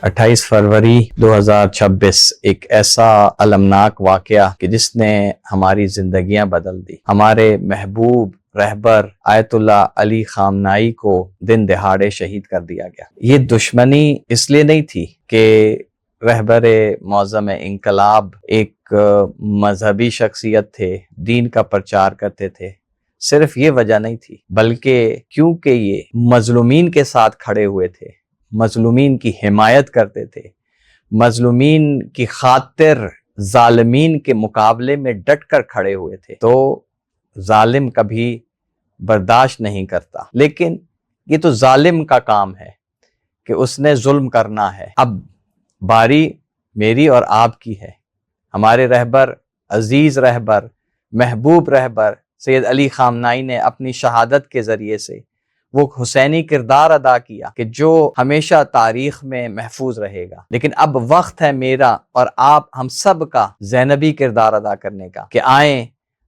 28 فروری 2026 ایک ایسا المناک واقعہ کہ جس نے ہماری زندگیاں بدل دی۔ ہمارے محبوب رہبر آیت اللہ علی خامنائی کو دن دہاڑے شہید کر دیا گیا۔ یہ دشمنی اس لیے نہیں تھی کہ رہبر معظم انقلاب ایک مذہبی شخصیت تھے، دین کا پرچار کرتے تھے، صرف یہ وجہ نہیں تھی، بلکہ کیونکہ یہ مظلومین کے ساتھ کھڑے ہوئے تھے، مظلومین کی حمایت کرتے تھے، مظلومین کی خاطر ظالمین کے مقابلے میں ڈٹ کر کھڑے ہوئے تھے۔ تو ظالم کبھی برداشت نہیں کرتا، لیکن یہ تو ظالم کا کام ہے کہ اس نے ظلم کرنا ہے۔ اب باری میری اور آپ کی ہے۔ ہمارے رہبر، عزیز رہبر، محبوب رہبر سید علی خامنائی نے اپنی شہادت کے ذریعے سے وہ حسینی کردار ادا کیا کہ جو ہمیشہ تاریخ میں محفوظ رہے گا۔ لیکن اب وقت ہے میرا اور آپ ہم سب کا زینبی کردار ادا کرنے کا، کہ آئیں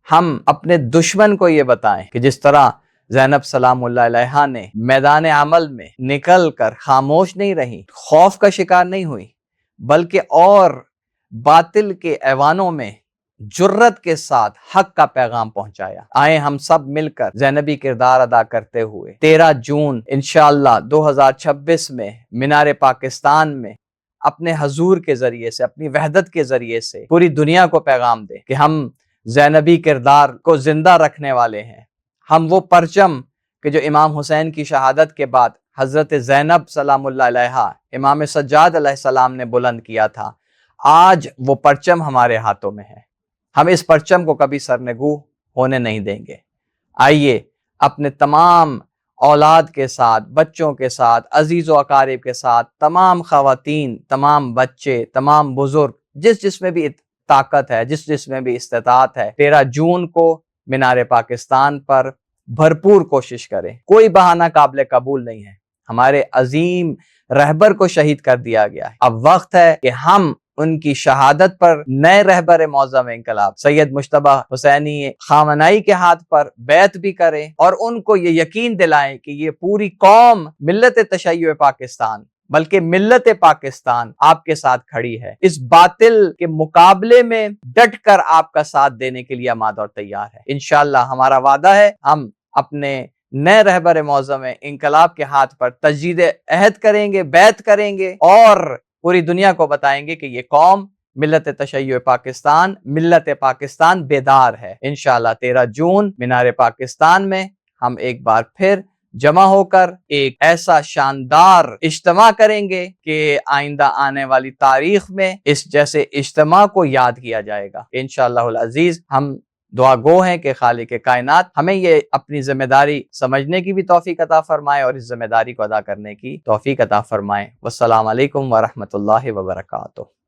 ہم اپنے دشمن کو یہ بتائیں کہ جس طرح زینب سلام اللہ علیہا نے میدان عمل میں نکل کر خاموش نہیں رہی، خوف کا شکار نہیں ہوئی، بلکہ اور باطل کے ایوانوں میں جرت کے ساتھ حق کا پیغام پہنچایا۔ آئیں ہم سب مل کر زینبی کردار ادا کرتے ہوئے 13 جون انشاءاللہ 2026 میں مینار پاکستان میں اپنے حضور کے ذریعے سے، اپنی وحدت کے ذریعے سے پوری دنیا کو پیغام دیں کہ ہم زینبی کردار کو زندہ رکھنے والے ہیں۔ ہم وہ پرچم کہ جو امام حسین کی شہادت کے بعد حضرت زینب سلام اللہ علیہا، امام سجاد علیہ السلام نے بلند کیا تھا، آج وہ پرچم ہمارے ہاتھوں میں ہے۔ ہم اس پرچم کو کبھی سرنگو ہونے نہیں دیں گے۔ آئیے اپنے تمام اولاد کے ساتھ، بچوں کے ساتھ، عزیز و اقارب کے ساتھ، تمام خواتین، تمام بچے، تمام بزرگ، جس میں بھی طاقت ہے، جس میں بھی استطاعت ہے، 13 جون کو مینار پاکستان پر بھرپور کوشش کریں۔ کوئی بہانہ قابل قبول نہیں ہے۔ ہمارے عظیم رہبر کو شہید کر دیا گیا ہے۔ اب وقت ہے کہ ہم ان کی شہادت پر نئے رہبر معظم انقلاب سید مجتبیٰ حسینی خامنائی کے ہاتھ پر بیعت بھی کریں اور ان کو یہ یقین دلائیں کہ یہ پوری قوم ملت تشیع پاکستان بلکہ ملت پاکستان آپ کے ساتھ کھڑی ہے، اس باطل کے مقابلے میں ڈٹ کر آپ کا ساتھ دینے کے لیے آمادہ اور تیار ہے۔ انشاءاللہ ہمارا وعدہ ہے، ہم اپنے نئے رہبر معظم انقلاب کے ہاتھ پر تجدید عہد کریں گے، بیعت کریں گے اور پوری دنیا کو بتائیں گے کہ یہ قوم ملت تشیع پاکستان، ملت پاکستان بیدار ہے۔ انشاءاللہ 13 جون مینار پاکستان میں ہم ایک بار پھر جمع ہو کر ایک ایسا شاندار اجتماع کریں گے کہ آئندہ آنے والی تاریخ میں اس جیسے اجتماع کو یاد کیا جائے گا۔ انشاءاللہ العزیز ہم دعا گو ہیں کہ خالق کائنات ہمیں یہ اپنی ذمہ داری سمجھنے کی بھی توفیق عطا فرمائے اور اس ذمہ داری کو ادا کرنے کی توفیق عطا فرمائے۔ والسلام علیکم ورحمۃ اللہ وبرکاتہ۔